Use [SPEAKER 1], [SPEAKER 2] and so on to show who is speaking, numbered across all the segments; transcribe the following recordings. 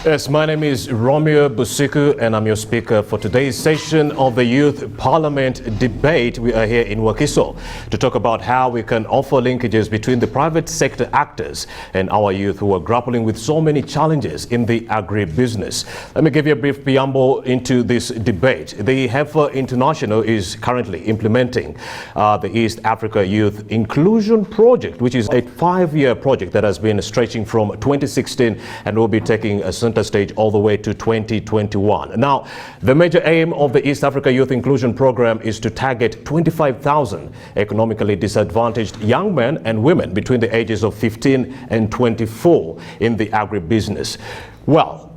[SPEAKER 1] Yes, my name is Romeo Busiku and I'm your speaker for today's session of the Youth Parliament debate. We are here in Wakiso to talk about how we can offer linkages between the private sector actors and our youth who are grappling with so many challenges in the agribusiness. Let me give you a brief preamble into this debate. The Heifer International is currently implementing the East Africa Youth Inclusion Project, which is a 5-year project that has been stretching from 2016 and will be taking a center stage all the way to 2021. Now, the major aim of the East Africa Youth Inclusion Program is to target 25,000 economically disadvantaged young men and women between the ages of 15 and 24 in the agribusiness. Well,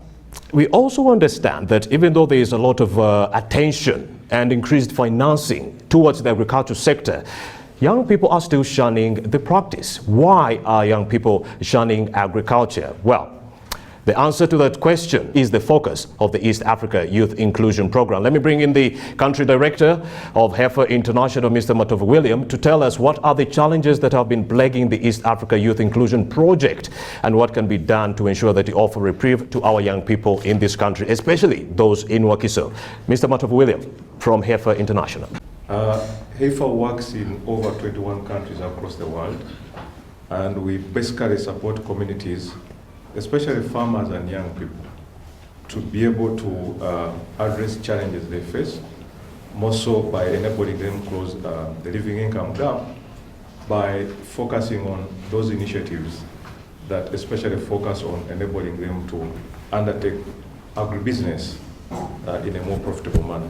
[SPEAKER 1] we also understand that even though there is a lot of attention and increased financing towards the agriculture sector, young people are still shunning the practice. Why are young people shunning agriculture? Well, the answer to that question is the focus of the East Africa Youth Inclusion Program. Let me bring in the country director of Heifer International, Mr. Matovu William, to tell us what are the challenges that have been plaguing the East Africa Youth Inclusion Project and what can be done to ensure that you offer reprieve to our young people in this country, especially those in Wakiso. Mr. Matovu William from Heifer International.
[SPEAKER 2] Heifer works in over 21 countries across the world, and we basically support communities, especially farmers and young people, to be able to address challenges they face, more so by enabling them to close the living income gap by focusing on those initiatives that especially focus on enabling them to undertake agribusiness in a more profitable manner.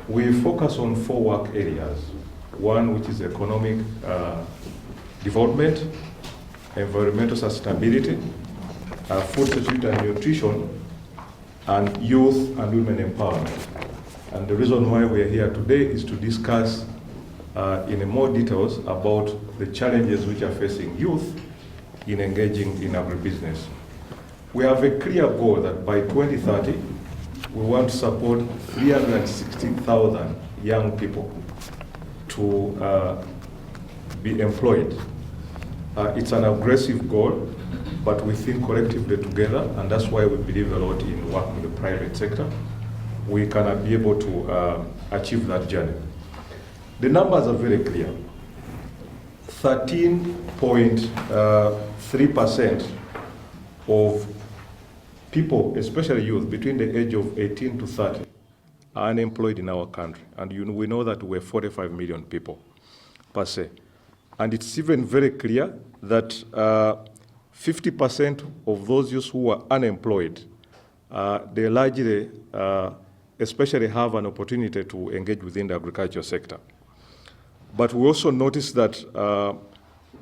[SPEAKER 2] We focus on 4 work areas. One, which is economic development, environmental sustainability, food security and nutrition, and youth and women empowerment. And the reason why we are here today is to discuss in more details about the challenges which are facing youth in engaging in agribusiness. We have a clear goal that by 2030, we want to support 360,000 young people to be employed. It's an aggressive goal, but we think collectively together, and that's why we believe a lot in working with the private sector. We can be able to achieve that journey. The numbers are very clear. 13.3% of people, especially youth, between the age of 18 to 30 are unemployed in our country. And we know that we're 45 million people per se. And it's even very clear that 50% of those youth who are unemployed, they largely, especially have an opportunity to engage within the agriculture sector. But we also noticed that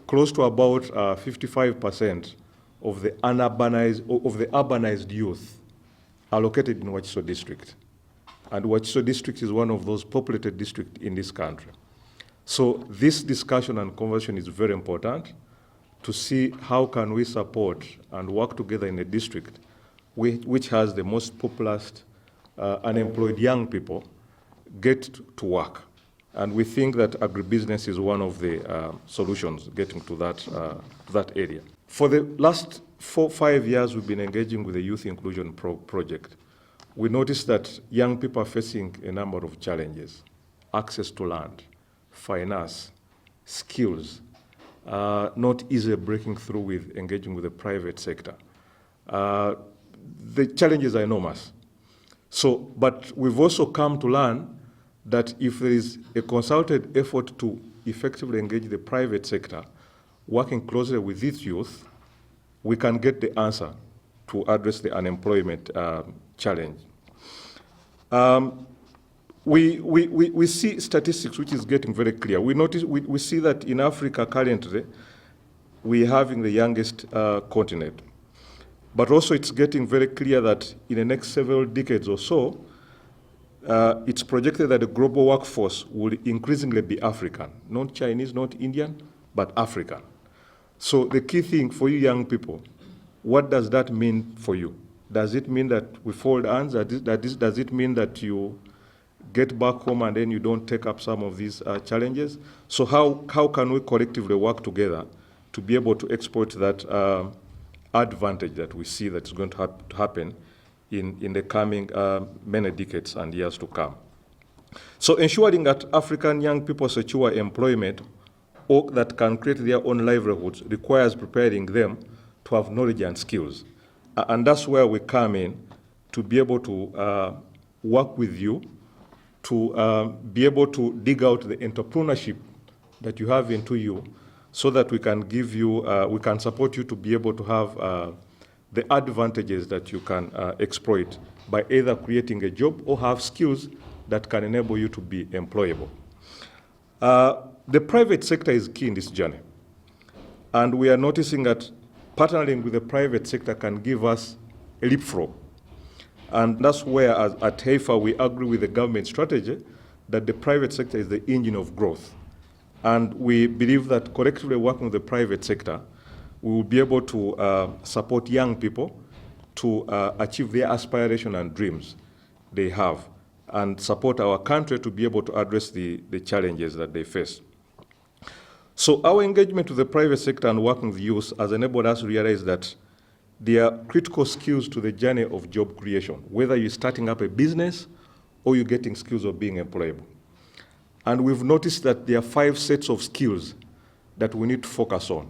[SPEAKER 2] close to about 55% of the urbanized youth are located in Wakiso district. And Wakiso district is one of those populated districts in this country. So this discussion and conversation is very important to see how can we support and work together in a district which has the most populous unemployed young people get to work. And we think that agribusiness is one of the solutions getting to that area. For the last 4-5 years, we've been engaging with the Youth Inclusion Project. We noticed that young people are facing a number of challenges: access to land, finance, skills, not easily breaking through with engaging with the private sector. The challenges are enormous. But we've also come to learn that if there is a concerted effort to effectively engage the private sector, working closely with these youth, we can get the answer to address the unemployment challenge. We see statistics which is getting very clear. We see that in Africa currently, we're having the youngest continent. But also it's getting very clear that in the next several decades or so, it's projected that the global workforce will increasingly be African, not Chinese, not Indian, but African. So the key thing for you young people, what does that mean for you? Does it mean that we fold hands? Does it mean that you get back home and then you don't take up some of these challenges? So how can we collectively work together to be able to export that advantage that we see that's going to happen in the coming many decades and years to come. So ensuring that African young people secure employment or that can create their own livelihoods requires preparing them to have knowledge and skills. And that's where we come in to be able to work with you to be able to dig out the entrepreneurship that you have into you so that we can give you, we can support you to be able to have the advantages that you can exploit by either creating a job or have skills that can enable you to be employable. The private sector is key in this journey. And we are noticing that partnering with the private sector can give us a leapfrog. And that's where, at Heifer, we agree with the government strategy that the private sector is the engine of growth. And we believe that collectively working with the private sector, we will be able to support young people to achieve their aspiration and dreams they have, and support our country to be able to address the challenges that they face. So our engagement with the private sector and working with youth has enabled us to realize that there are critical skills to the journey of job creation, whether you're starting up a business or you're getting skills of being employable. And we've noticed that there are 5 sets of skills that we need to focus on,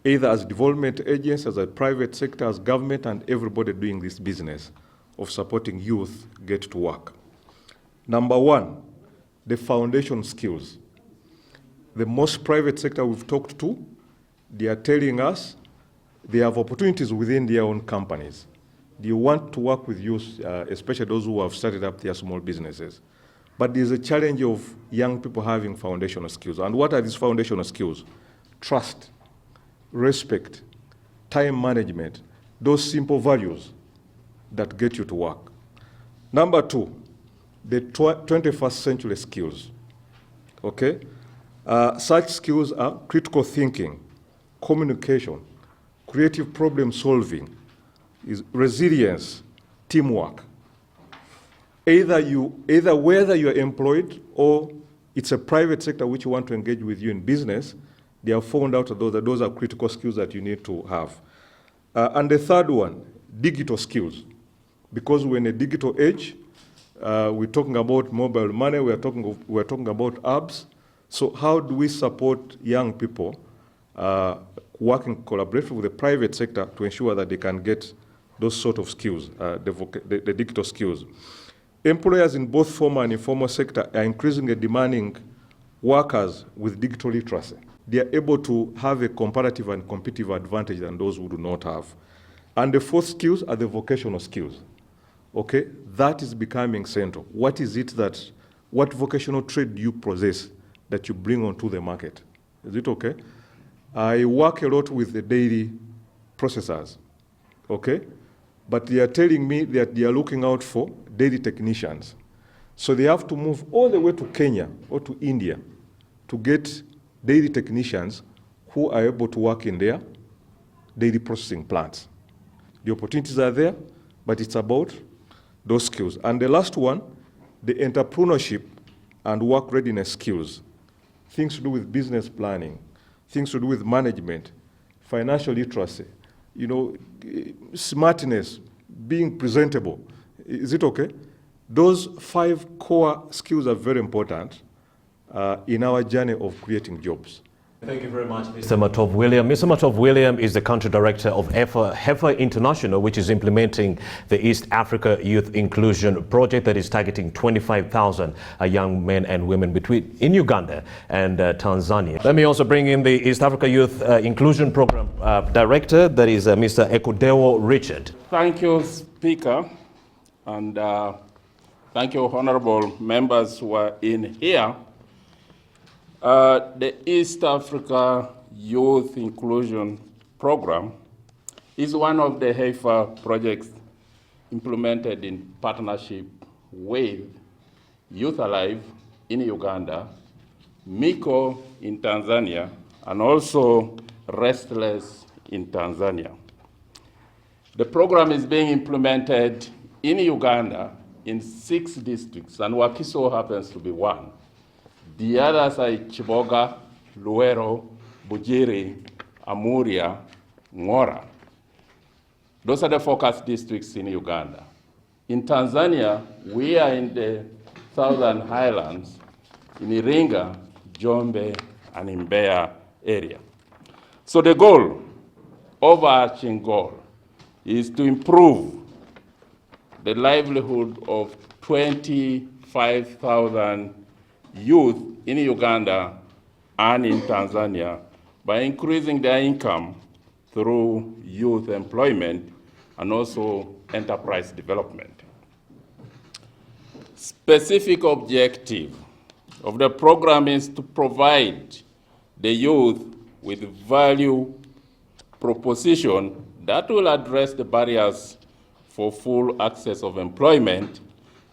[SPEAKER 2] either as development agents, as a private sector, as government, and everybody doing this business of supporting youth get to work. Number 1, the foundation skills. The most private sector we've talked to, they are telling us they have opportunities within their own companies. They want to work with youth, especially those who have started up their small businesses. But there's a challenge of young people having foundational skills. And what are these foundational skills? Trust, respect, time management, those simple values that get you to work. Number 2, the 21st century skills, okay? Such skills are critical thinking, communication, creative problem solving, resilience, teamwork. Either whether you're employed or it's a private sector which you want to engage with you in business, they have found out that those are critical skills that you need to have. And the third one, digital skills. Because we're in a digital age, we're talking about mobile money, we're talking about apps. So how do we support young people working collaboratively with the private sector to ensure that they can get those sort of skills, the digital skills? Employers in both formal and informal sector are increasingly demanding workers with digital literacy. They are able to have a comparative and competitive advantage than those who do not have. And the fourth skills are the vocational skills. Okay, that is becoming central. What vocational trade do you possess that you bring onto the market? Is it okay? I work a lot with the dairy processors, okay? But they are telling me that they are looking out for dairy technicians. So they have to move all the way to Kenya or to India to get dairy technicians who are able to work in their dairy processing plants. The opportunities are there, but it's about those skills. And the last one, the entrepreneurship and work readiness skills. Things to do with business planning, things to do with management, financial literacy, smartness, being presentable. Is it okay? Those 5 core skills are very important in our journey of creating jobs.
[SPEAKER 1] Thank you very much, Mr. Matov William. Mr. Matov William is the country director of Heifer International, which is implementing the East Africa Youth Inclusion Project that is targeting 25,000 young men and women in Uganda and Tanzania. Let me also bring in the East Africa Youth Inclusion Program Director, that is Mr. Ekodewo Richard.
[SPEAKER 3] Thank you, Speaker, and thank you, honorable members who are in here. The East Africa Youth Inclusion Program is one of the Heifer projects implemented in partnership with Youth Alive in Uganda, MICO in Tanzania, and also Restless in Tanzania. The program is being implemented in Uganda in 6 districts, and Wakiso happens to be one. The others are Chiboga, Luero, Bujiri, Amuria, Ngora. Those are the focus districts in Uganda. In Tanzania, we are in the Southern Highlands, in Iringa, Jombe, and in Mbeya area. So the goal, overarching goal, is to improve the livelihood of 25,000 youth in Uganda and in Tanzania by increasing their income through youth employment and also enterprise development. Specific objective of the program is to provide the youth with value proposition that will address the barriers for full access of employment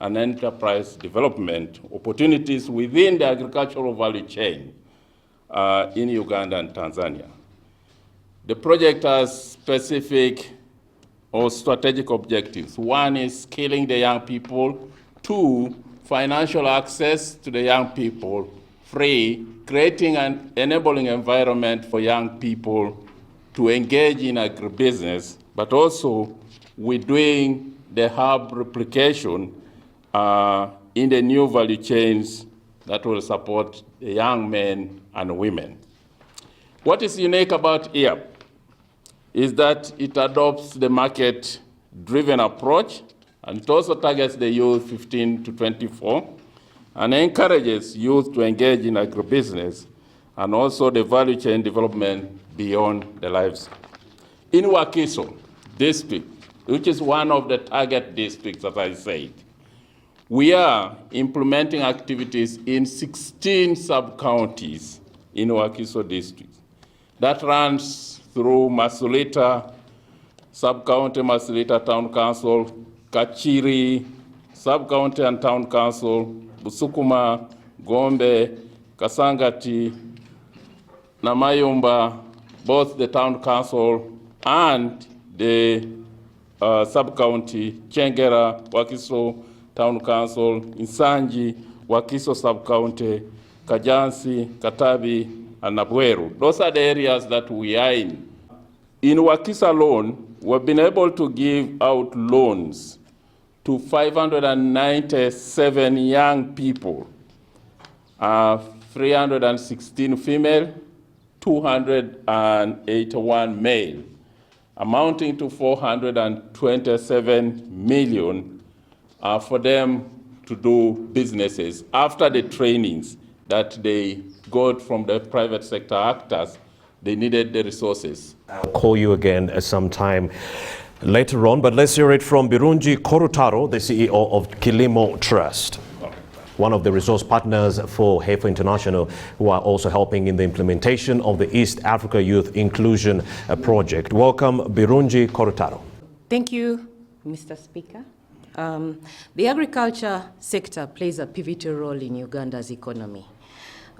[SPEAKER 3] and enterprise development opportunities within the agricultural value chain in Uganda and Tanzania. The project has specific or strategic objectives. One is skilling the young people. Two, financial access to the young people. Three, creating an enabling environment for young people to engage in agribusiness, but also we're doing the hub replication in the new value chains that will support the young men and women. What is unique about EAP is that it adopts the market-driven approach, and it also targets the youth 15 to 24, and encourages youth to engage in agribusiness and also the value chain development beyond the lives. In Wakiso district, which is one of the target districts, as I said, we are implementing activities in 16 sub-counties in Wakiso district. That runs through Masulita Sub-County, Masulita Town Council, Kachiri Sub-County and Town Council, Busukuma, Gombe, Kasangati, Namayumba, both the Town Council and the Sub-County, Chengera, Wakiso Town Council, Insanji, Wakiso Sub-County, Kajansi, Katabi, and Nabweru. Those are the areas that we are in. In Wakiso alone, we've been able to give out loans to 597 young people, 316 female, 281 male, amounting to 427 million for them to do businesses after the trainings that they got from the private sector actors. They needed the resources.
[SPEAKER 1] I'll call you again at some time later on, but let's hear it from Birungi Korutaro, the CEO of Kilimo Trust, one of the resource partners for Heifer International, who are also helping in the implementation of the East Africa Youth Inclusion Project. Welcome, Birungi Korutaro.
[SPEAKER 4] Thank you, Mr. Speaker. The agriculture sector plays a pivotal role in Uganda's economy.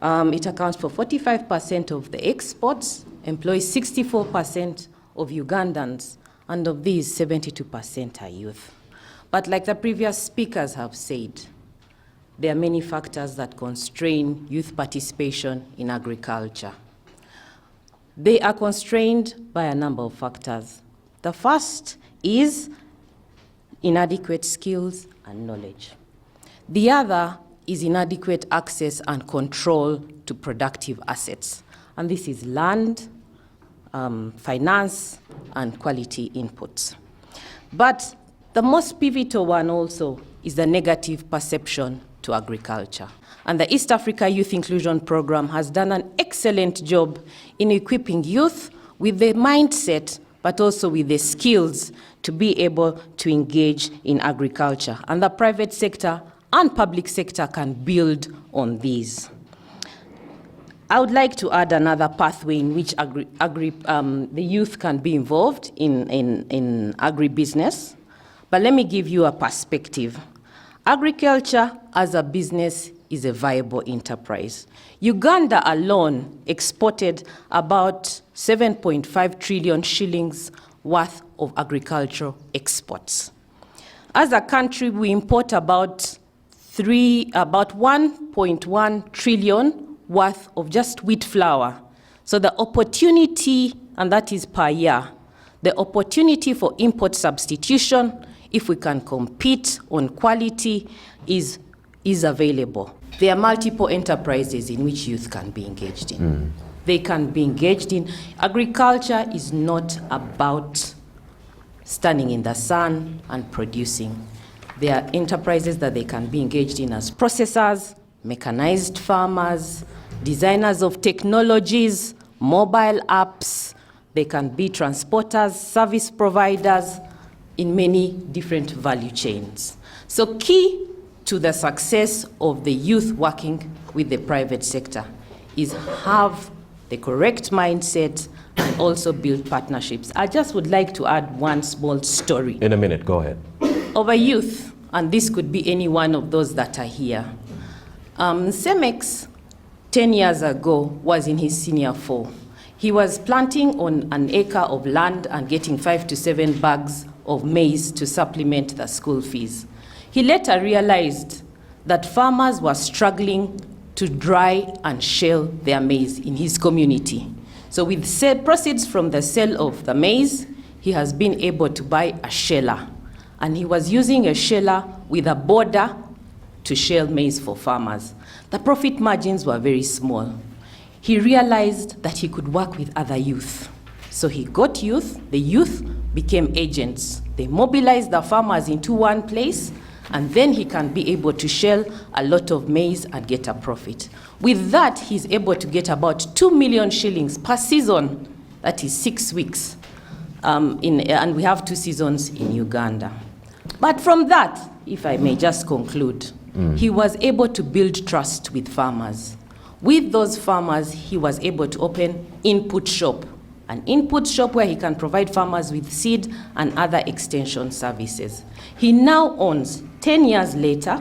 [SPEAKER 4] It accounts for 45% of the exports, employs 64% of Ugandans, and of these, 72% are youth. But like the previous speakers have said, there are many factors that constrain youth participation in agriculture. They are constrained by a number of factors. The first is inadequate skills and knowledge. The other is inadequate access and control to productive assets. And this is land, finance, and quality inputs. But the most pivotal one also is the negative perception to agriculture. And the East Africa Youth Inclusion Program has done an excellent job in equipping youth with the mindset, but also with the skills to be able to engage in agriculture. And the private sector and public sector can build on these. I would like to add another pathway in which the youth can be involved in agribusiness, but let me give you a perspective. Agriculture as a business is a viable enterprise. Uganda alone exported about 7.5 trillion shillings worth of agricultural exports. As a country, we import about 1.1 trillion worth of just wheat flour. So the opportunity, and that is per year, The opportunity for import substitution, if we can compete on quality, is available. There are multiple enterprises in which youth can be engaged in. They can be engaged in. Agriculture is not about standing in the sun and producing. There are enterprises that they can be engaged in as processors, mechanized farmers, designers of technologies, mobile apps. They can be transporters, service providers in many different value chains. So key to the success of the youth working with the private sector is have the correct mindset and also build partnerships. I just would like to add one small story.
[SPEAKER 1] In a minute, go ahead.
[SPEAKER 4] Of a youth, and this could be any one of those that are here. Semex, 10 years ago, was in his senior 4. He was planting on an acre of land and getting 5 to 7 bags of maize to supplement the school fees. He later realized that farmers were struggling to dry and shell their maize in his community. So with proceeds from the sale of the maize, he has been able to buy a sheller. And he was using a sheller with a border to shell maize for farmers. The profit margins were very small. He realized that he could work with other youth. So he got youth, the youth became agents. They mobilized the farmers into one place, and then he can be able to shell a lot of maize and get a profit. With that, he's able to get about 2 million shillings per season. That is 6 weeks. And we have 2 seasons in Uganda. But from that, if I may just conclude, he was able to build trust with farmers. With those farmers, he was able to open input shop, an input shop where he can provide farmers with seed and other extension services. He now owns, 10 years later,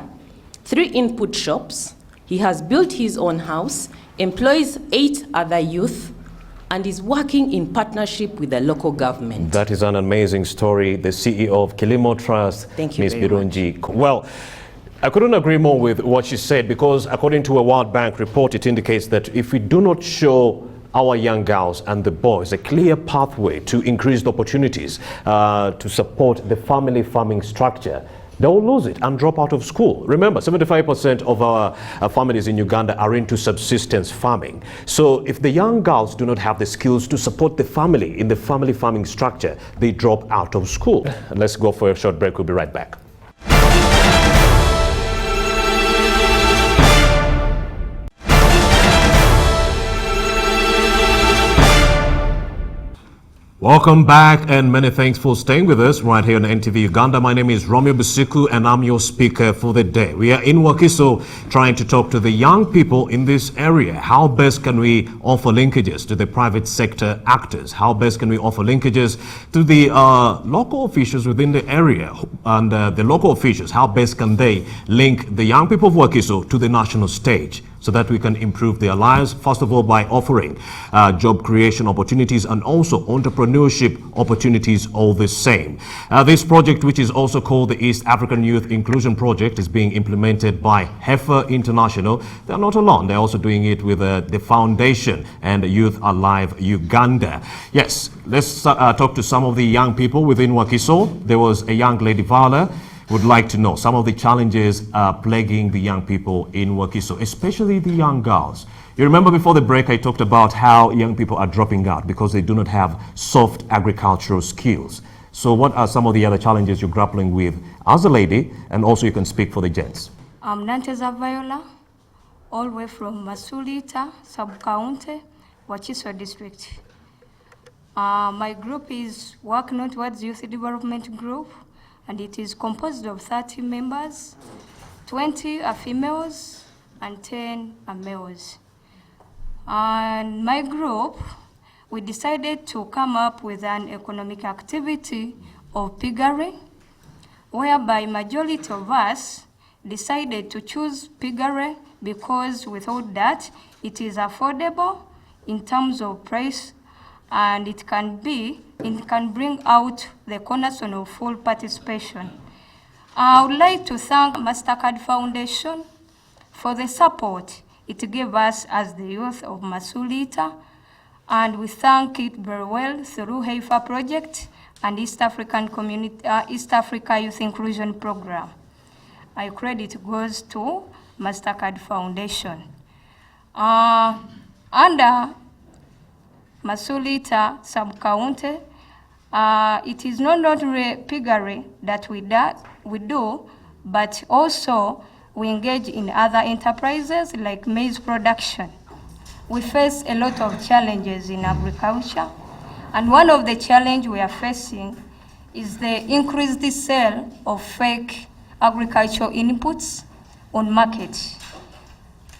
[SPEAKER 4] 3 input shops. He has built his own house, employs 8 other youth, and is working in partnership with the local government.
[SPEAKER 1] That is an amazing story. The CEO of Kilimo Trust,
[SPEAKER 4] Thank you
[SPEAKER 1] Ms.
[SPEAKER 4] very
[SPEAKER 1] Birungi. Well, I couldn't agree more with what she said, because according to a World Bank report, it indicates that if we do not show our young girls and the boys a clear pathway to increased opportunities to support the family farming structure, they will lose it and drop out of school. Remember, 75% of our families in Uganda are into subsistence farming. So if the young girls do not have the skills to support the family in the family farming structure, they drop out of school. And let's go for a short break. We'll be right back. Welcome back, and many thanks for staying with us right here on NTV Uganda. My name is Romeo Busiku, and I'm your speaker for the day. We are in Wakiso trying to talk to the young people in this area. How best can we offer linkages to the private sector actors? How best can we offer linkages to the local officials within the area? And the local officials, how best can they link the young people of Wakiso to the national stage, so that we can improve their lives, first of all, by offering job creation opportunities and also entrepreneurship opportunities all the same. This project, which is also called the East African Youth Inclusion Project, is being implemented by Heifer International. They're not alone. They're also doing it with the Foundation and Youth Alive Uganda. Yes, let's talk to some of the young people within Wakiso. There was a young lady, Vala, would like to know some of the challenges plaguing the young people in Wakiso, especially the young girls. You remember before the break I talked about how young people are dropping out because they do not have soft agricultural skills. So what are some of the other challenges you're grappling with as a lady, and also you can speak for the gents?
[SPEAKER 5] I'm Nanteza Viola, all the way from Masulita, sub-county, Wakiso district. My group is Working Towards Youth Development Group, and it is composed of 30 members, 20 are females and 10 are males. And my group, we decided to come up with an economic activity of piggery, whereby majority of us decided to choose piggery because without that, it is affordable in terms of price, and it can bring out the cornerstone of full participation. I would like to thank MasterCard Foundation for the support it gave us as the youth of Masulita, and we thank it very well through Heifer project and East African Community, East Africa Youth Inclusion Program. My credit goes to MasterCard Foundation. Under Masulita sub-county, it is not only piggery that we do, but also we engage in other enterprises like maize production. We face a lot of challenges in agriculture, and one of the challenges we are facing is the increased sale of fake agricultural inputs on market,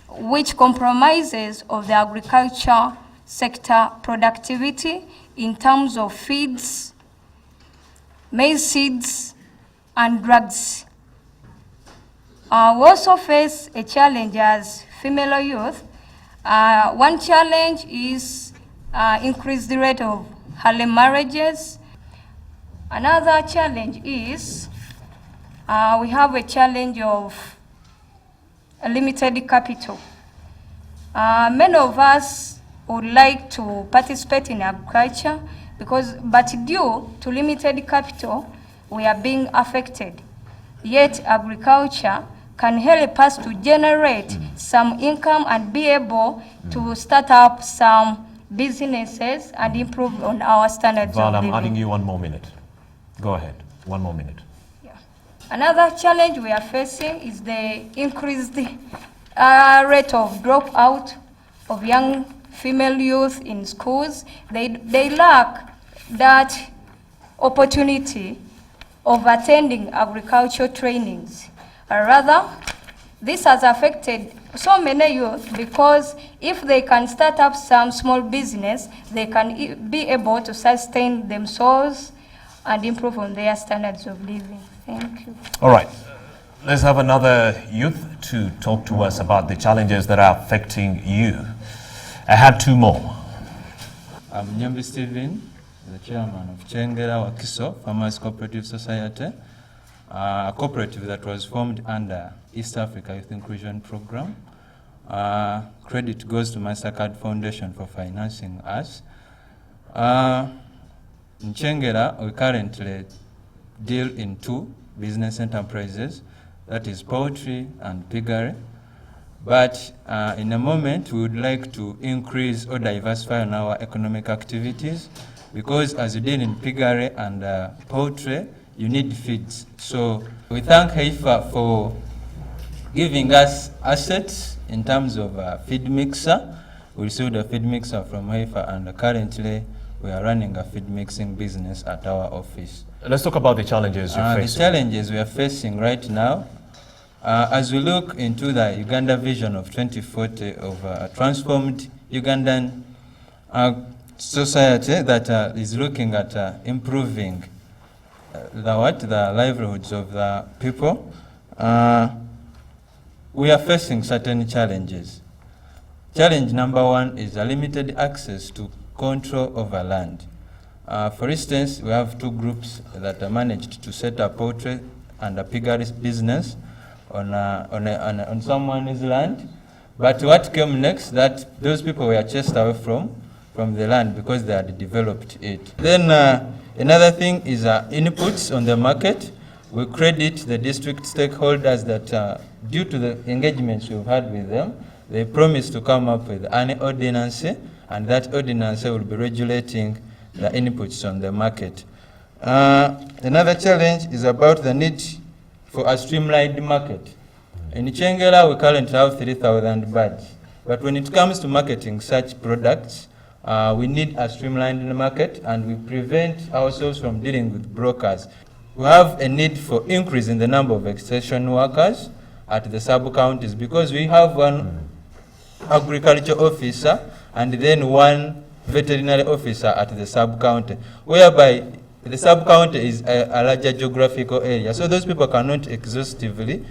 [SPEAKER 5] which compromises of the agriculture sector productivity in terms of feeds, maize seeds, and drugs. We also face a challenge as female youth. One challenge is increased rate of early marriages. Another challenge is we have a challenge of a limited capital. Many of us would like to participate in agriculture, but due to limited capital, we are being affected. Yet agriculture can help us to generate some income and be able to start up some businesses and improve on our standards
[SPEAKER 1] Val,
[SPEAKER 5] of living.
[SPEAKER 1] I'm adding you 1 more minute. Go ahead, 1 more minute.
[SPEAKER 5] Yeah. Another challenge we are facing is the increased rate of dropout of young female youth in schools. They lack that opportunity of attending agricultural trainings. Rather, this has affected so many youth because if they can start up some small business, they can be able to sustain themselves and improve on their standards of living. Thank you.
[SPEAKER 1] All right, let's have another youth to talk to us about the challenges that are affecting you. I have 2 more.
[SPEAKER 6] I'm Nyambi Stephen, the chairman of Chengera Wakiso Farmers Cooperative Society, a cooperative that was formed under East Africa Youth Inclusion Program. Credit goes to MasterCard Foundation for financing us. In Chengera, we currently deal in 2 business enterprises, that is poultry and piggery. But in a moment, we would like to increase or diversify on our economic activities, because as you deal in piggery and poultry, you need feeds. So we thank Heifer for giving us assets in terms of feed mixer. We received a feed mixer from Heifer, and currently we are running a feed mixing business at our office.
[SPEAKER 1] Let's talk about the challenges you're facing.
[SPEAKER 6] The challenges we are facing right now, as we look into the Uganda vision of 2040 of a transformed Ugandan society that is looking at improving the livelihoods of the people, we are facing certain challenges. Challenge number 1 is a limited access to control over land. For instance, we have 2 groups that are managed to set up poultry and a piggery business on someone's land. But what came next, that those people were chased away from the land because they had developed it. Then another thing is inputs on the market. We credit the district stakeholders that due to the engagements we've had with them, they promised to come up with an ordinance, and that ordinance will be regulating the inputs on the market. Another challenge is about the need for a streamlined market. In Chengera, we currently have 3,000 birds. But when it comes to marketing such products, we need a streamlined market, and we prevent ourselves from dealing with brokers. We have a need for increase in the number of extension workers at the sub-counties, because we have 1 agriculture officer and then 1 veterinary officer at the sub-county, whereby the sub-county is a larger geographical area. So those people cannot exhaustively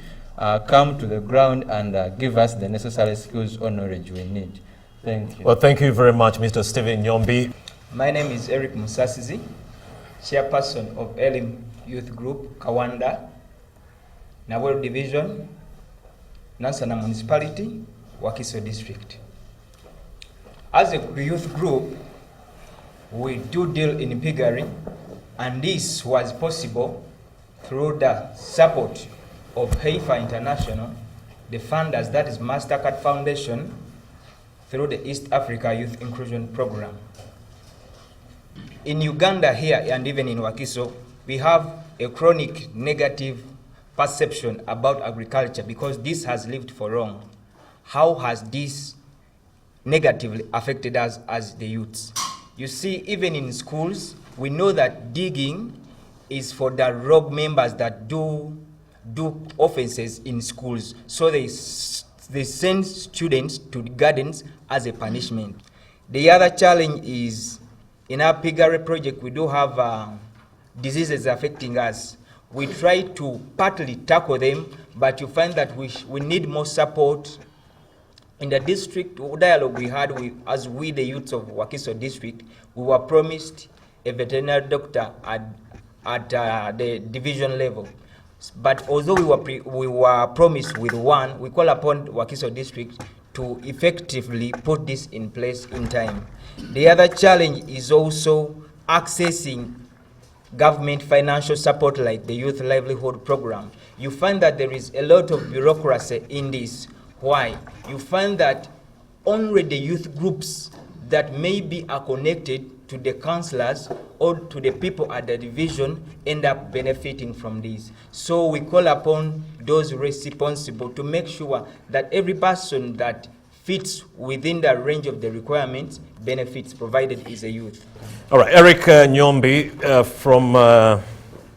[SPEAKER 6] come to the ground and give us the necessary skills or knowledge we need. Thank you.
[SPEAKER 1] Well, thank you very much, Mr. Stephen Nyombi.
[SPEAKER 7] My name is Eric Musasizi, chairperson of Elim Youth Group, Kawanda, Nawel Division, Nansana Municipality, Wakiso District. As a youth group, we do deal in piggery, And this was possible through the support of Heifer International, the funders, that is MasterCard Foundation, through the East Africa Youth Inclusion Program. In Uganda here and even in Wakiso, we have a chronic negative perception about agriculture because this has lived for long. How has this negatively affected us as the youths? You see, even in schools, we know that digging is for the rogue members that do offenses in schools. So they send students to the gardens as a punishment. The other challenge is in our piggery project, we do have diseases affecting us. We try to partly tackle them, but you find that we need more support. In the district dialogue we had as we, the youths of Wakiso district, we were promised a veterinary doctor at the division level. But although we were promised with one, we call upon Wakiso district to effectively put this in place in time. The other challenge is also accessing government financial support like the Youth Livelihood Program. You find that there is a lot of bureaucracy in this. Why? You find that only the youth groups that maybe are connected to the councillors or to the people at the division end up benefiting from this. So we call upon those responsible to make sure that every person that fits within the range of the requirements benefits, provided is a youth.
[SPEAKER 1] All right, Eric Nyombi from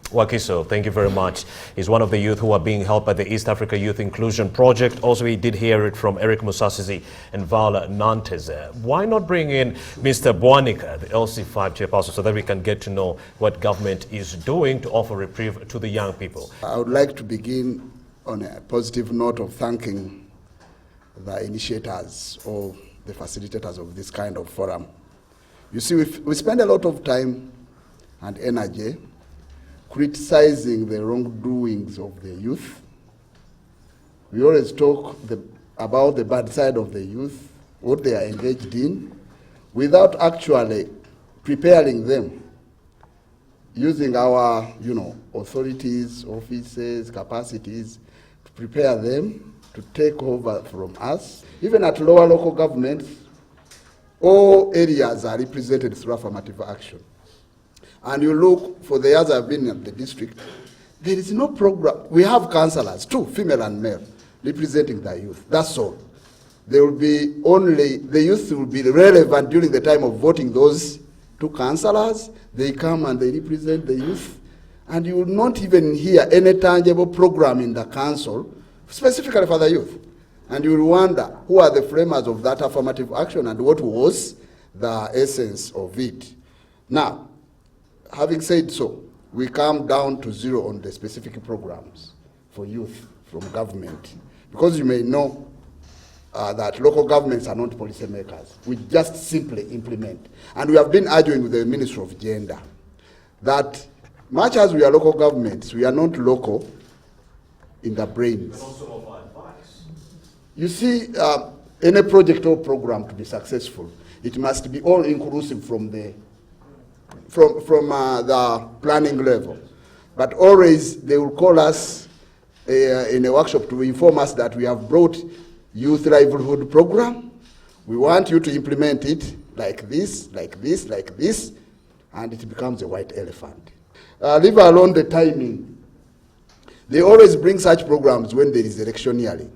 [SPEAKER 1] Wakiso, thank you very much. He's one of the youth who are being helped by the East Africa Youth Inclusion Project. Also, we did hear it from Eric Musasizi and Vala Nantes. Why not bring in Mr. Bwanika, the LC5 chairperson, so that we can get to know what government is doing to offer reprieve to the young people?
[SPEAKER 8] I would like to begin on a positive note of thanking the initiators or the facilitators of this kind of forum. You see, we spend a lot of time and energy criticizing the wrongdoings of the youth. We always talk about the bad side of the youth, what they are engaged in, without actually preparing them, using our, authorities, offices, capacities, to prepare them to take over from us. Even at lower local governments, all areas are represented through affirmative action. And you look, for the years I've been at the district, there is no program. We have councillors, two, female and male, representing the youth. That's all. There will be only, the youth will be relevant during the time of voting those two councillors. They come and they represent the youth. And you will not even hear any tangible program in the council specifically for the youth. And you will wonder who are the framers of that affirmative action and what was the essence of it. Now, having said so, we come down to zero on the specific programs for youth from government. Because you may know that local governments are not policy makers. We just simply implement. And we have been arguing with the Ministry of Gender that much as we are local governments, we are not local in the brains.
[SPEAKER 1] Also offer advice.
[SPEAKER 8] You see, any project or program to be successful, it must be all inclusive from the planning level. But always they will call us in a workshop to inform us that we have brought youth livelihood program. We want you to implement it like this, like this, like this, and it becomes a white elephant. Leave alone the timing. They always bring such programs when there is electioneering.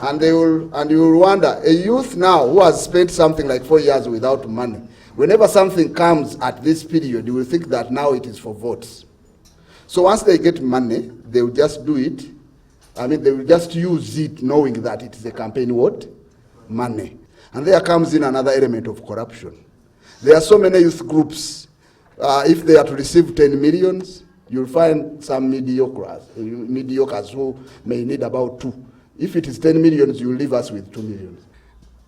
[SPEAKER 8] And you will wonder, a youth now who has spent something like 4 years without money, whenever something comes at this period, you will think that now it is for votes. So once they get money, they will just do it. They will just use it knowing that it is a campaign what? Money. And there comes in another element of corruption. There are so many youth groups. If they are to receive 10 millions, you'll find some mediocres who may need about 2. If it is 10 millions, you'll leave us with 2 millions.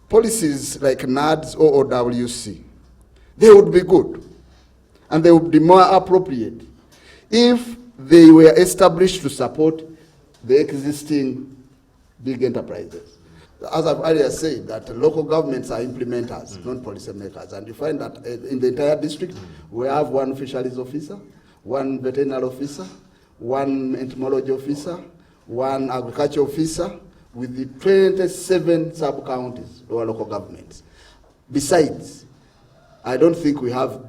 [SPEAKER 8] Policies like NADS or OWC, they would be good, and they would be more appropriate if they were established to support the existing big enterprises. as I've earlier said, that local governments are implementers, not policymakers. And you find that in the entire district, we have one fisheries officer, one veterinary officer, one entomology officer, one agriculture officer, with the 27 sub-counties or local governments. Besides, I don't think we have,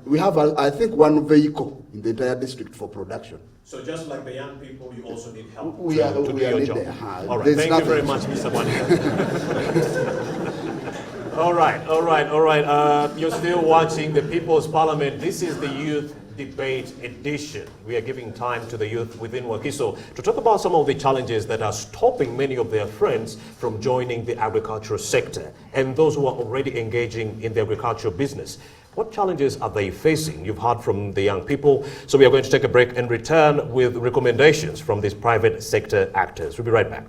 [SPEAKER 8] I think, one vehicle in the entire district for production.
[SPEAKER 1] So just like the young people, you also need help
[SPEAKER 8] We
[SPEAKER 1] to do your job. All right, thank you very much, Mr. Monica. All right. You're still watching the People's Parliament. This is the Youth Debate Edition. We are giving time to the youth within Wakiso to talk about some of the challenges that are stopping many of their friends from joining the agricultural sector and those who are already engaging in the agricultural business. What challenges are they facing? You've heard from the young people. So we are going to take a break and return with recommendations from these private sector actors. We'll be right back.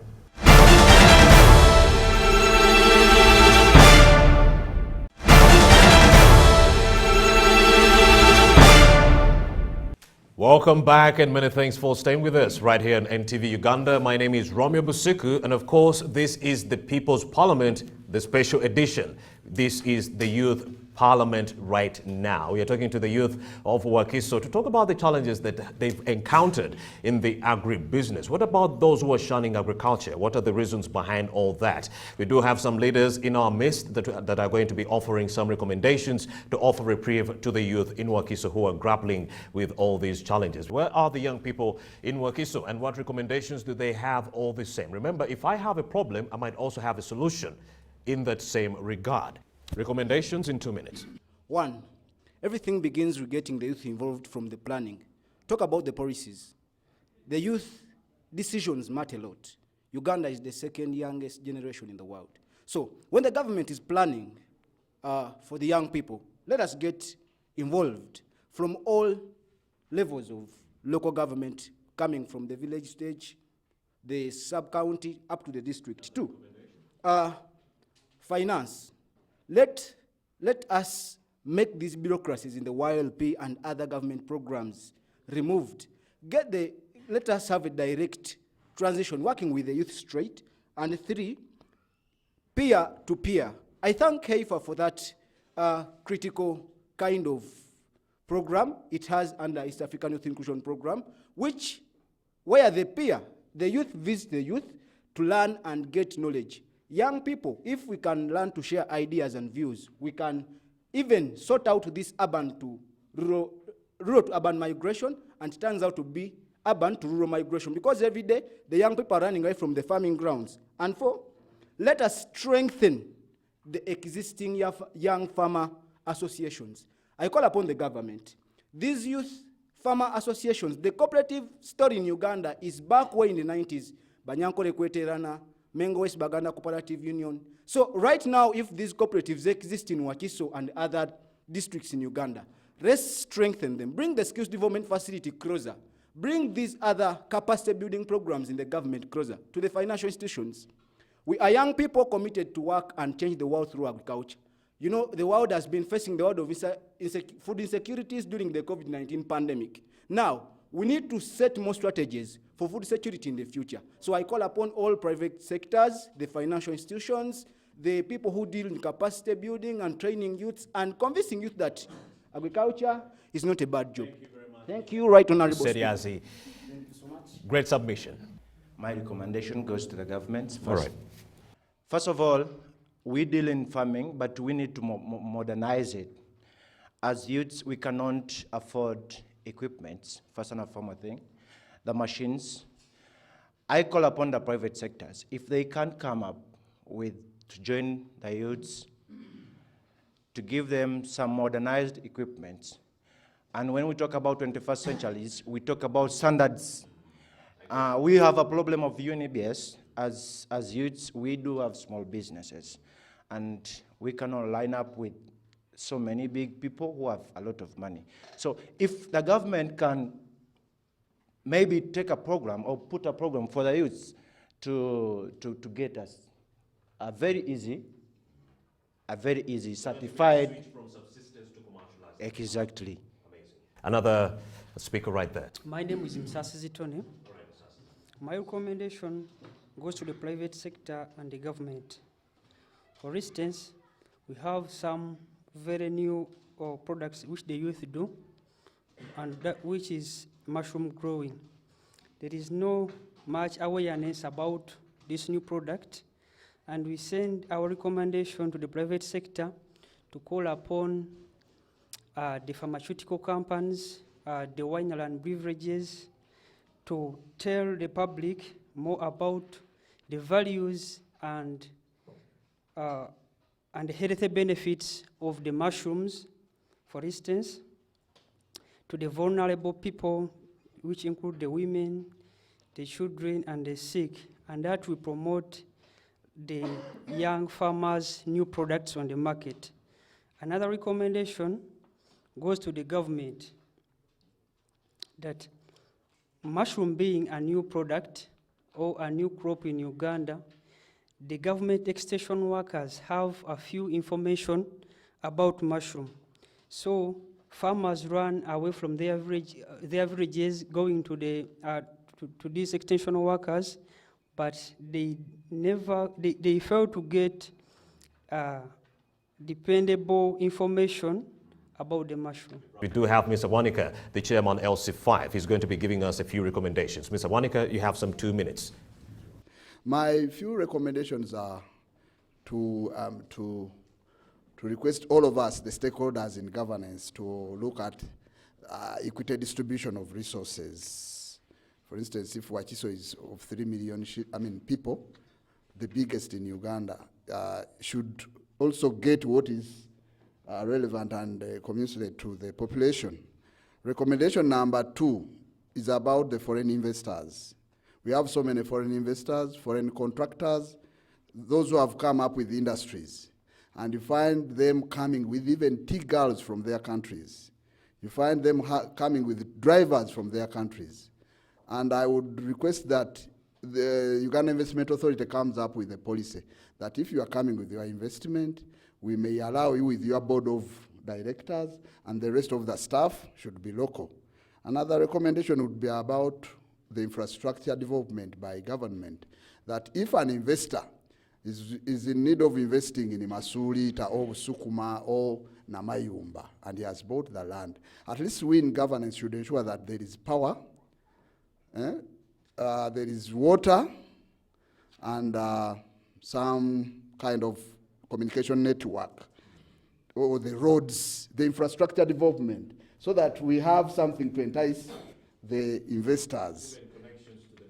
[SPEAKER 1] Welcome back and many thanks for staying with us right here on NTV Uganda. My name is Romeo Busiku and of course this is the People's Parliament, the special edition. This is the Youth Parliament right now. We are talking to the youth of Wakiso to talk about the challenges that they've encountered in the agribusiness. What about those who are shunning agriculture? What are the reasons behind all that? We do have some leaders in our midst that are going to be offering some recommendations to offer reprieve to the youth in Wakiso who are grappling with all these challenges. Where are the young people in Wakiso and what recommendations do they have all the same? Remember, if I have a problem, I might also have a solution in that same regard. Recommendations in 2 minutes.
[SPEAKER 9] 1, everything begins with getting the youth involved from the planning. Talk about the policies. The youth decisions matter a lot. Uganda is the second youngest generation in the world. So when the government is planning for the young people, let us get involved from all levels of local government, coming from the village stage, the sub-county, up to the district. 2, finance. Let us make these bureaucracies in the YLP and other government programs removed. Let us have a direct transition, working with the youth straight. And 3, peer to peer. I thank Heifer for that critical kind of program it has under East African Youth Inclusion Program, where the youth visit the youth to learn and get knowledge. Young people, if we can learn to share ideas and views, we can even sort out this urban to rural to urban migration, and it turns out to be urban to rural migration, because every day the young people are running away from the farming grounds. And 4, let us strengthen the existing young farmer associations. I call upon the government. These youth farmer associations, the cooperative story in Uganda is back way in the 90s. Banyankole Kweterana, Mengo West Baganda Cooperative Union. So right now, if these cooperatives exist in Wakiso and other districts in Uganda, let's strengthen them. Bring the skills development facility closer. Bring these other capacity building programs in the government closer to the financial institutions. We are young people committed to work and change the world through agriculture. You know, the world has been facing the world of food insecurities during the COVID-19 pandemic. Now, we need to set more strategies for food security in the future. So I call upon all private sectors, the financial institutions, the people who deal in capacity building and training youths and convincing youth that agriculture is not a bad job. Thank you very much. Thank you, Right Honorable Speaker.
[SPEAKER 1] Thank you so much. Great submission.
[SPEAKER 10] My recommendation goes to the government.
[SPEAKER 1] All right.
[SPEAKER 10] First of all, we deal in farming, but we need to modernize it. As youths, we cannot afford equipment, first and foremost thing, the machines. I call upon the private sectors, if they can't come up to join the youths, to give them some modernized equipment. And when we talk about 21st centuries, we talk about standards. We have a problem of UNBS. As youths, we do have small businesses, and we cannot line up with so many big people who have a lot of money. So if the government can maybe take a program or put a program for the youths to get us a very easy certified.
[SPEAKER 1] Switch from subsistence to commercialized.
[SPEAKER 10] Exactly.
[SPEAKER 1] Amazing. Another speaker right there.
[SPEAKER 11] My name is Msasi Zitone. My recommendation goes to the private sector and the government. For instance, we have some very new products which the youth do, and that which is mushroom growing. There is no much awareness about this new product, and we send our recommendation to the private sector to call upon the pharmaceutical companies, the wine and beverages, to tell the public more about the values and the healthy benefits of the mushrooms. For instance, to the vulnerable people, which include the women, the children, and the sick, and that will promote the young farmers' new products on the market. Another recommendation goes to the government that mushroom being a new product or a new crop in Uganda, the government extension workers have a few information about mushroom. So farmers run away from their averages going to the to these extension workers, but they fail to get dependable information about the mushroom.
[SPEAKER 1] We do have Mr. Wanika, the chairman LC5. He's going to be giving us a few recommendations. Mr. Wanika, you have some 2 minutes.
[SPEAKER 8] My few recommendations are to request all of us, the stakeholders in governance, to look at equity distribution of resources. For instance, if Wakiso is of 3 million people, the biggest in Uganda, should also get what is relevant and commensurate to the population. Recommendation number 2 is about the foreign investors. We have so many foreign investors, foreign contractors, those who have come up with industries. And you find them coming with even tea girls from their countries. You find them coming with drivers from their countries. And I would request that the Uganda Investment Authority comes up with a policy that if you are coming with your investment, we may allow you with your board of directors, and the rest of the staff should be local. Another recommendation would be about the infrastructure development by government, that if an investor is in need of investing in Masulita or Sukuma or Namayumba, and he has bought the land, at least we in governance should ensure that there is power, there is water, and some kind of communication network, or the roads, the infrastructure development, so that we have something to entice the investors.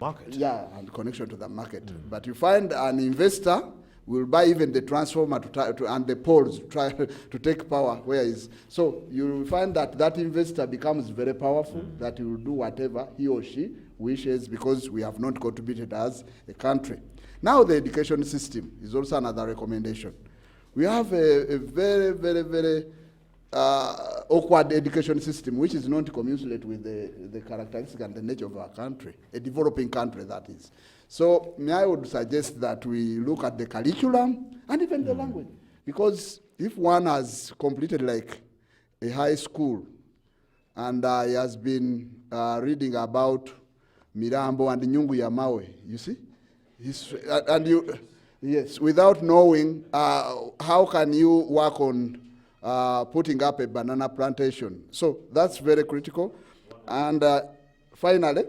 [SPEAKER 1] Market.
[SPEAKER 8] Yeah, and connection to the market. But you find an investor will buy even the transformer and the poles to try to take power where is. So you will find that that investor becomes very powerful, that he will do whatever he or she wishes, because we have not contributed as a country. Now the education system is also another recommendation. We have a very, very, very awkward education system, which is not commensurate with the characteristics and the nature of our country, a developing country that is. So I would suggest that we look at the curriculum and even the language, because if one has completed like a high school and he has been reading about Mirambo and Nyungu ya Mawe, you see, yes, without knowing how can you work on putting up a banana plantation. So that's very critical. And finally,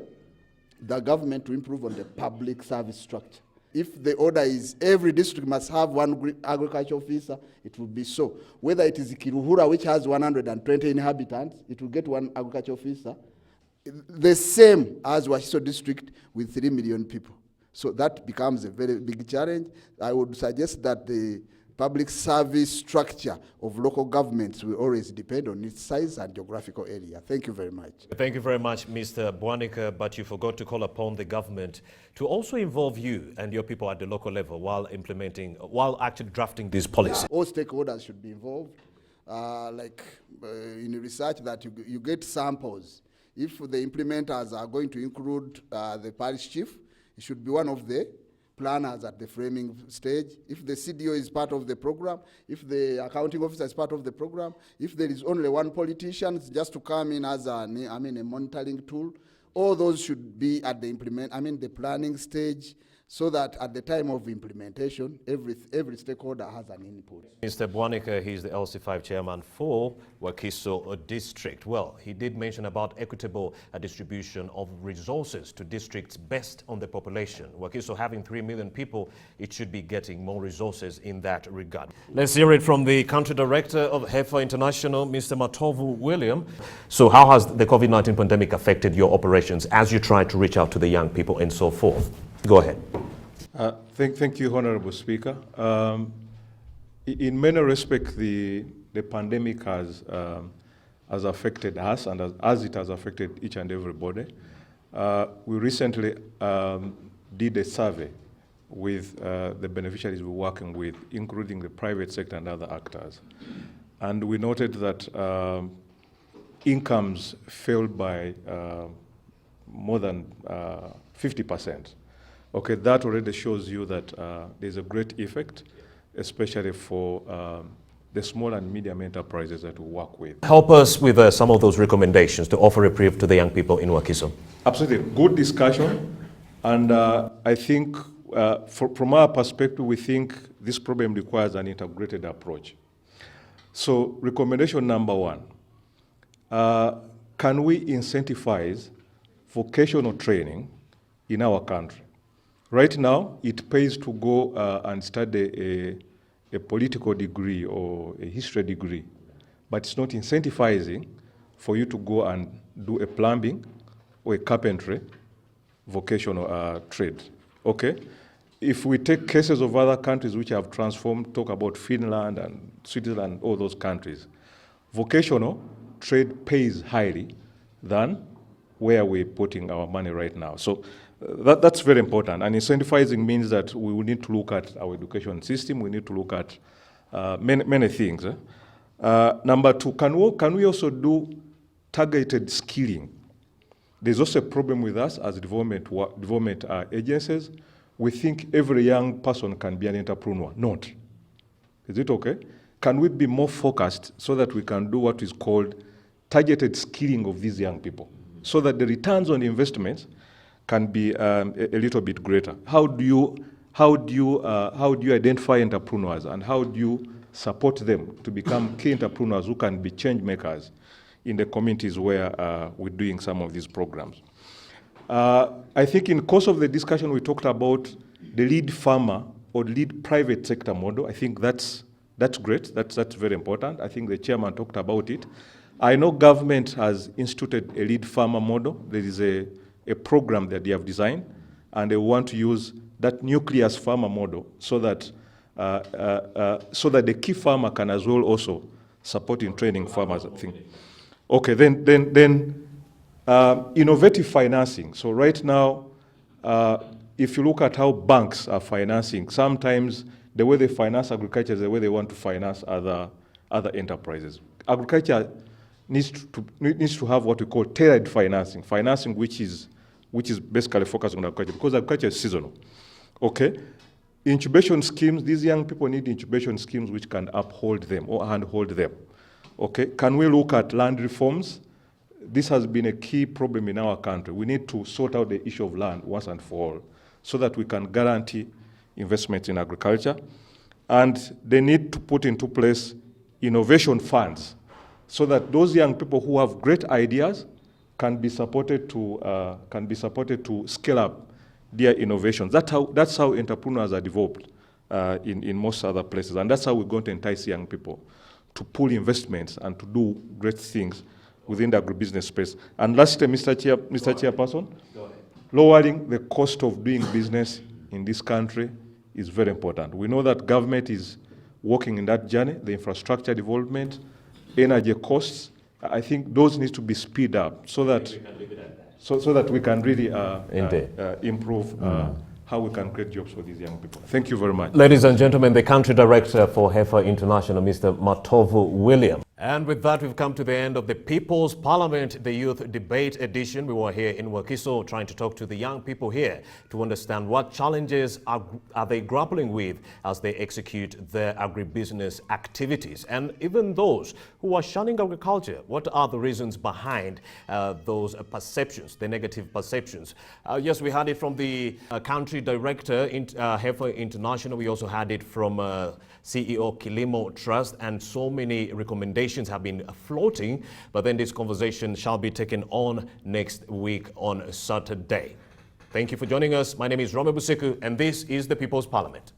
[SPEAKER 8] the government to improve on the public service structure. If the order is every district must have one agriculture officer, it will be so. Whether it is Kiruhura, which has 120 inhabitants, it will get one agriculture officer. The same as Wakiso district with 3 million people. So that becomes a very big challenge. I would suggest that the public service structure of local governments will always depend on its size and geographical area. Thank you very much.
[SPEAKER 1] Thank you very much, Mr. Bwanika, but you forgot to call upon the government to also involve you and your people at the local level while actually drafting this policy.
[SPEAKER 8] All stakeholders should be involved, in research that you get samples. If the implementers are going to include the parish chief, it should be one of the planners at the framing stage. If the CDO is part of the program, if the accounting officer is part of the program, if there is only one politician, it's just to come in as a monitoring tool, all those should be at the the planning stage, so that at the time of implementation, every stakeholder has an input.
[SPEAKER 1] Mr. Bwanika, he's the LC5 chairman for Wakiso District. Well, he did mention about equitable distribution of resources to districts based on the population. Wakiso having 3 million people, it should be getting more resources in that regard. Let's hear it from the country director of Heifer International, Mr. Matovu William. So how has the COVID-19 pandemic affected your operations as you try to reach out to the young people and so forth? Go ahead.
[SPEAKER 2] Thank you, Honorable Speaker. In many respects, the pandemic has affected us, and as it has affected each and everybody. We recently did a survey with the beneficiaries we're working with, including the private sector and other actors. And we noted that incomes fell by more than 50%. Okay, that already shows you that there's a great effect, especially for the small and medium enterprises that we work with.
[SPEAKER 1] Help us with some of those recommendations to offer reprieve to the young people in Wakiso.
[SPEAKER 2] Absolutely, good discussion. And I think from our perspective, we think this problem requires an integrated approach. So recommendation number one, can we incentivize vocational training in our country? Right now, it pays to go and study a political degree or a history degree, but it's not incentivizing for you to go and do a plumbing or a carpentry vocational trade, okay? If we take cases of other countries which have transformed, talk about Finland and Switzerland, all those countries, vocational trade pays highly than where we're putting our money right now. So that's very important. And incentivizing means that we will need to look at our education system. We need to look at many things. Number two, can we also do targeted skilling? There's also a problem with us as development agencies. We think every young person can be an entrepreneur. Not. Is it okay? Can we be more focused so that we can do what is called targeted skilling of these young people, so that the returns on investments can be a little bit greater? How do you identify entrepreneurs, and how do you support them to become key entrepreneurs who can be change makers in the communities where we're doing some of these programs? I think in the course of the discussion we talked about the lead farmer or lead private sector model. I think that's great. That's very important. I think the chairman talked about it. I know government has instituted a lead farmer model. There is a program that they have designed, and they want to use that nucleus farmer model so that the key farmer can as well also support in training farmers. I think. Okay, then innovative financing. So right now, if you look at how banks are financing, sometimes the way they finance agriculture is the way they want to finance other enterprises. Agriculture needs to have what we call tailored financing which is basically focused on agriculture, because agriculture is seasonal. Okay, incubation schemes. These young people need incubation schemes which can uphold them or handhold them. Okay, can we look at land reforms? This has been a key problem in our country. We need to sort out the issue of land once and for all, so that we can guarantee investments in agriculture. And they need to put into place innovation funds, so that those young people who have great ideas can be supported to scale up their innovations. That's how entrepreneurs are developed in most other places, and that's how we're going to entice young people to pull investments and to do great things within the agribusiness space. And lastly, Mr. Chairperson, lowering the cost of doing business in this country is very important. We know that government is working in that journey, the infrastructure development, energy costs. I think those need to be speed up so that we can really improve how we can create jobs for these young people. Thank you very much.
[SPEAKER 1] Ladies and gentlemen, the country director for Heifer International, Mr. Matovu William. And with that, we've come to the end of the People's Parliament, the Youth Debate Edition. We were here in Wakiso trying to talk to the young people here to understand what challenges are they grappling with as they execute their agribusiness activities. And even those who are shunning agriculture, what are the reasons behind those perceptions, the negative perceptions? Yes, we had it from the country director in Heifer International. We also had it from CEO Kilimo Trust, and so many recommendations have been floating, but then this conversation shall be taken on next week on Saturday. Thank you for joining us. My name is Romeo Busiku, and this is the People's Parliament.